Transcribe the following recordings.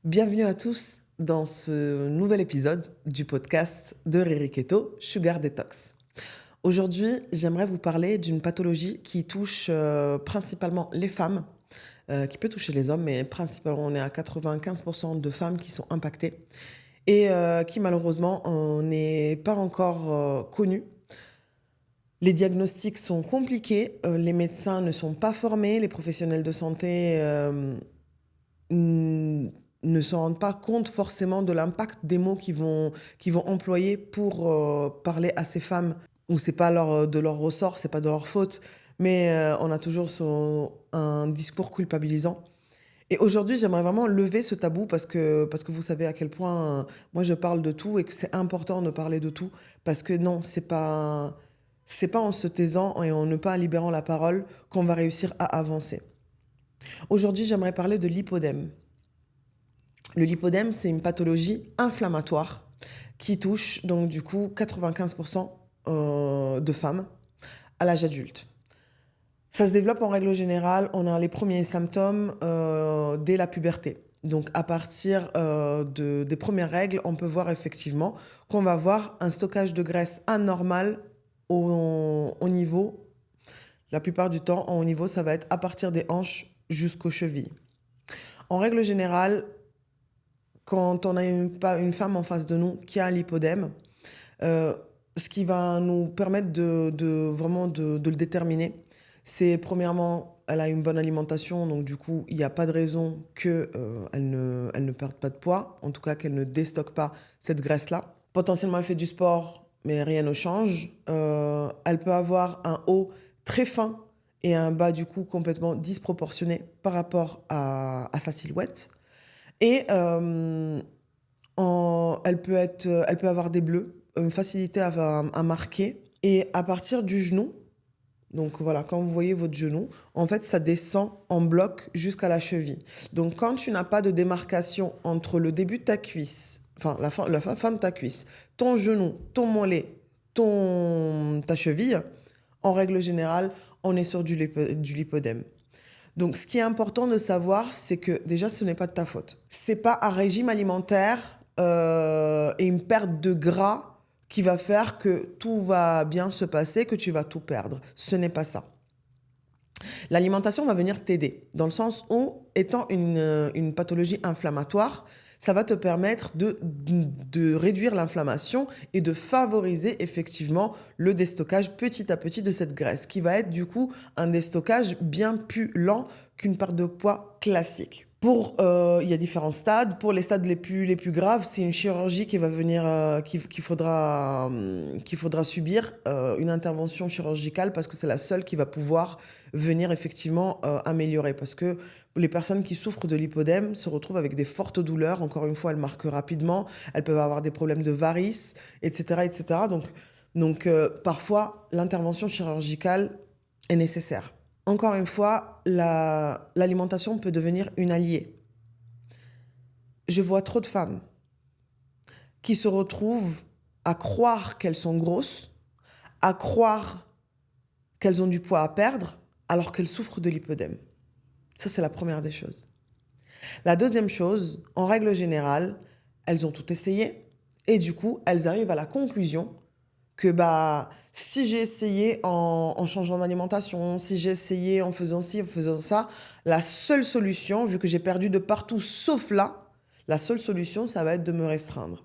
Bienvenue à tous dans ce nouvel épisode du podcast de Riri Keto, Sugar Detox. Aujourd'hui, j'aimerais vous parler d'une pathologie qui touche principalement les femmes, qui peut toucher les hommes, mais principalement on est à 95% de femmes qui sont impactées et qui malheureusement n'est pas encore connue. Les diagnostics sont compliqués, les médecins ne sont pas formés, les professionnels de santé ne se rendent pas compte forcément de l'impact des mots qu'ils vont employer pour parler à ces femmes où c'est pas de leur ressort, c'est pas de leur faute, mais on a toujours un discours culpabilisant. Et aujourd'hui, j'aimerais vraiment lever ce tabou parce que vous savez à quel point moi je parle de tout et que c'est important de parler de tout parce que non, c'est pas en se taisant et en ne pas libérant la parole qu'on va réussir à avancer. Aujourd'hui, j'aimerais parler de l'hypodème. Le lipodème, c'est une pathologie inflammatoire qui touche donc du coup 95% de femmes à l'âge adulte. Ça se développe en règle générale, on a les premiers symptômes dès la puberté. Donc à partir des premières règles, on peut voir effectivement qu'on va avoir un stockage de graisse anormal au niveau, la plupart du temps, au niveau, ça va être à partir des hanches jusqu'aux chevilles. En règle générale, quand on a une femme en face de nous qui a un lipodème, ce qui va nous permettre vraiment de le déterminer, c'est premièrement, elle a une bonne alimentation, donc du coup, il n'y a pas de raison qu'elle elle ne perde pas de poids, en tout cas qu'elle ne déstocke pas cette graisse-là. Potentiellement, elle fait du sport, mais rien ne change. Elle peut avoir un haut très fin et un bas du coup complètement disproportionné par rapport à sa silhouette. Et elle peut avoir des bleus, une facilité à marquer. Et à partir du genou, donc voilà, quand vous voyez votre genou, en fait, ça descend en bloc jusqu'à la cheville. Donc quand tu n'as pas de démarcation entre le début de ta cuisse, enfin la fin de ta cuisse, ton genou, ton mollet, ta cheville, en règle générale, on est sur du lipodème. Donc, ce qui est important de savoir, c'est que déjà, ce n'est pas de ta faute. C'est pas un régime alimentaire et une perte de gras qui va faire que tout va bien se passer, que tu vas tout perdre. Ce n'est pas ça. L'alimentation va venir t'aider, dans le sens où, étant une pathologie inflammatoire, ça va te permettre de réduire l'inflammation et de favoriser effectivement le déstockage petit à petit de cette graisse, qui va être du coup un déstockage bien plus lent qu'une perte de poids classique. Il y a différents stades. Pour les stades les plus graves, c'est une chirurgie qui va venir, qu'il faudra subir, une intervention chirurgicale parce que c'est la seule qui va pouvoir venir effectivement améliorer. Parce que les personnes qui souffrent de lipodème se retrouvent avec des fortes douleurs. Encore une fois, elles marquent rapidement. Elles peuvent avoir des problèmes de varices, etc., etc. Donc parfois, l'intervention chirurgicale est nécessaire. Encore une fois, l'alimentation peut devenir une alliée. Je vois trop de femmes qui se retrouvent à croire qu'elles sont grosses, à croire qu'elles ont du poids à perdre, alors qu'elles souffrent de lipodème. Ça, c'est la première des choses. La deuxième chose, en règle générale, elles ont tout essayé et du coup, elles arrivent à la conclusion que si j'ai essayé en changeant d'alimentation, si j'ai essayé en faisant ci, en faisant ça, la seule solution, vu que j'ai perdu de partout sauf là, la seule solution, ça va être de me restreindre.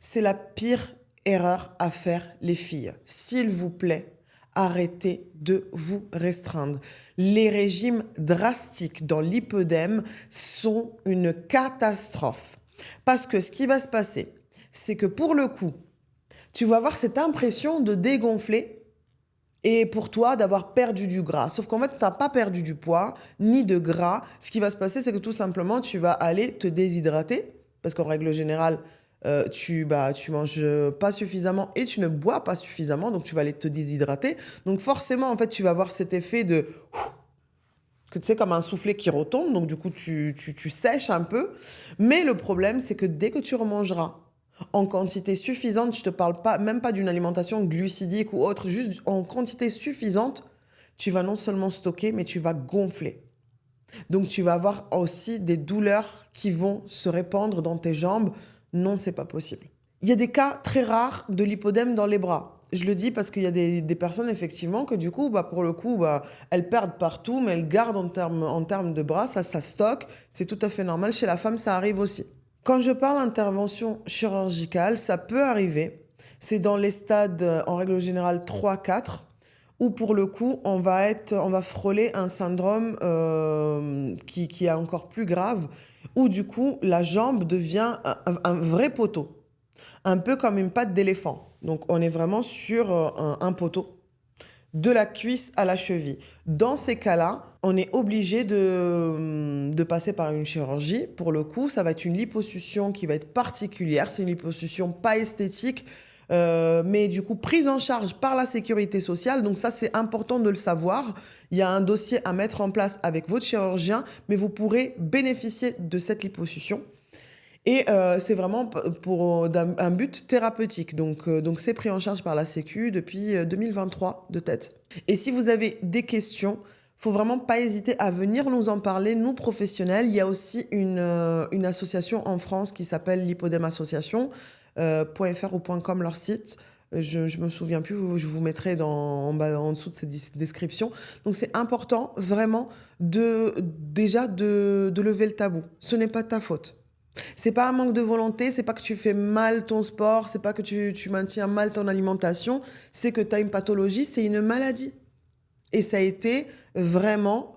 C'est la pire erreur à faire, les filles. S'il vous plaît, arrêtez de vous restreindre. Les régimes drastiques dans l'hypodème sont une catastrophe. Parce que ce qui va se passer, c'est que pour le coup, tu vas avoir cette impression de dégonfler et pour toi d'avoir perdu du gras. Sauf qu'en fait, tu n'as pas perdu du poids ni de gras. Ce qui va se passer, c'est que tout simplement, tu vas aller te déshydrater parce qu'en règle générale, tu manges pas suffisamment et tu ne bois pas suffisamment, donc tu vas aller te déshydrater. Donc forcément, en fait, tu vas avoir cet effet de que tu sais comme un soufflet qui retombe, donc du coup tu sèches un peu. Mais le problème, c'est que dès que tu remangeras en quantité suffisante, je te parle pas même pas d'une alimentation glucidique ou autre, juste en quantité suffisante, tu vas non seulement stocker, mais tu vas gonfler. Donc, tu vas avoir aussi des douleurs qui vont se répandre dans tes jambes. Non, c'est pas possible. Il y a des cas très rares de lipodème dans les bras. Je le dis parce qu'il y a des personnes, effectivement, que du coup, pour le coup, elles perdent partout, mais elles gardent en termes de bras. Ça stocke. C'est tout à fait normal. Chez la femme, ça arrive aussi. Quand je parle d'intervention chirurgicale, ça peut arriver. C'est dans les stades, en règle générale, 3-4, où pour le coup, on va frôler un syndrome qui est encore plus grave, où du coup, la jambe devient un vrai poteau, un peu comme une patte d'éléphant. Donc, on est vraiment sur un poteau, de la cuisse à la cheville. Dans ces cas-là, on est obligé de passer par une chirurgie. Pour le coup, ça va être une liposuction qui va être particulière. C'est une liposuction pas esthétique, mais du coup prise en charge par la sécurité sociale. Donc ça, c'est important de le savoir. Il y a un dossier à mettre en place avec votre chirurgien, mais vous pourrez bénéficier de cette liposuction. Et c'est vraiment pour un but thérapeutique. Donc c'est pris en charge par la Sécu depuis 2023 de tête. Et si vous avez des questions, faut vraiment pas hésiter à venir nous en parler, nous professionnels. Il y a aussi une association en France qui s'appelle l'Hippodème Association, .fr ou .com leur site. Je me souviens plus, je vous mettrai en dessous de cette description. Donc c'est important vraiment déjà de lever le tabou. Ce n'est pas ta faute. C'est pas un manque de volonté, c'est pas que tu fais mal ton sport, c'est pas que tu maintiens mal ton alimentation, c'est que tu as une pathologie, c'est une maladie. Et ça a été vraiment,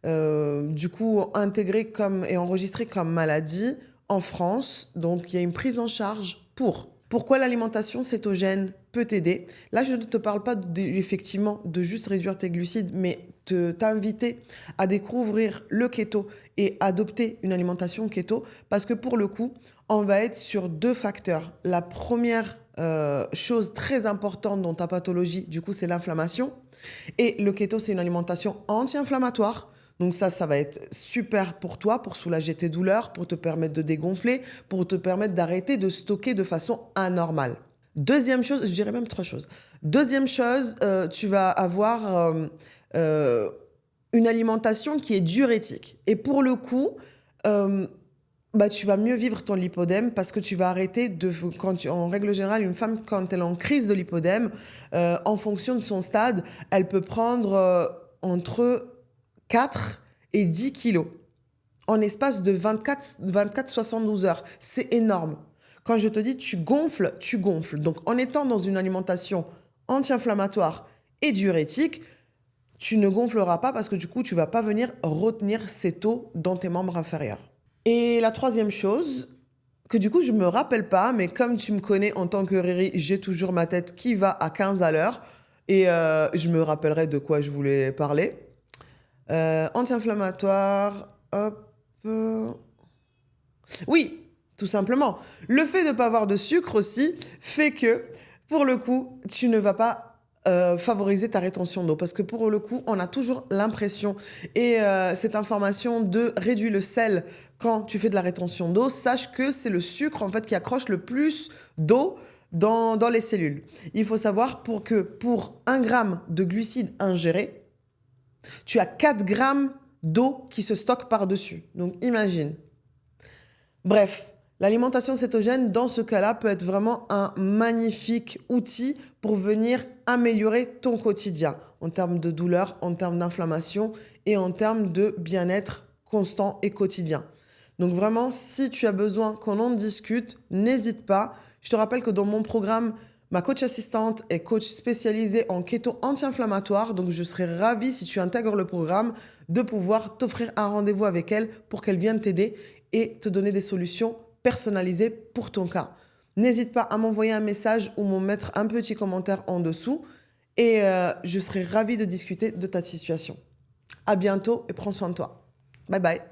du coup, intégré et enregistré comme maladie en France. Donc, il y a une prise en charge pour. Pourquoi l'alimentation cétogène peut t'aider? Là, je ne te parle pas effectivement de juste réduire tes glucides, mais t'inviter à découvrir le keto et adopter une alimentation keto, parce que pour le coup, on va être sur 2 facteurs. La première chose très importante dans ta pathologie, du coup, c'est l'inflammation. Et le keto, c'est une alimentation anti-inflammatoire. Donc ça va être super pour toi, pour soulager tes douleurs, pour te permettre de dégonfler, pour te permettre d'arrêter de stocker de façon anormale. Deuxième chose, je dirais même 3 choses. Deuxième chose, tu vas avoir une alimentation qui est diurétique. Et pour le coup, tu vas mieux vivre ton lipodème parce que tu vas arrêter en règle générale, une femme, quand elle est en crise de lipodème, en fonction de son stade, elle peut prendre entre 4 et 10 kilos en espace de 24-72 heures. C'est énorme. Quand je te dis tu gonfles, tu gonfles. Donc en étant dans une alimentation anti-inflammatoire et diurétique, tu ne gonfleras pas parce que du coup, tu ne vas pas venir retenir cette eau dans tes membres inférieurs. Et la troisième chose, que du coup, je ne me rappelle pas, mais comme tu me connais en tant que Riri, j'ai toujours ma tête qui va à 15 à l'heure. Et je me rappellerai de quoi je voulais parler. Anti-inflammatoire, hop. Oui, tout simplement. Le fait de ne pas avoir de sucre aussi fait que, pour le coup, tu ne vas pas favoriser ta rétention d'eau. Parce que pour le coup, on a toujours l'impression, et cette information de réduire le sel quand tu fais de la rétention d'eau, sache que c'est le sucre en fait qui accroche le plus d'eau dans les cellules. Il faut savoir que pour 1 gramme de glucides ingérés, tu as 4 grammes d'eau qui se stocke par-dessus. Donc imagine. Bref, l'alimentation cétogène, dans ce cas-là, peut être vraiment un magnifique outil pour venir améliorer ton quotidien en termes de douleur, en termes d'inflammation et en termes de bien-être constant et quotidien. Donc vraiment, si tu as besoin qu'on en discute, n'hésite pas. Je te rappelle que dans mon programme, ma coach assistante est coach spécialisée en keto anti-inflammatoire. Donc je serais ravie, si tu intègres le programme, de pouvoir t'offrir un rendez-vous avec elle pour qu'elle vienne t'aider et te donner des solutions personnalisées pour ton cas. N'hésite pas à m'envoyer un message ou me mettre un petit commentaire en dessous et je serai ravie de discuter de ta situation. À bientôt et prends soin de toi. Bye bye.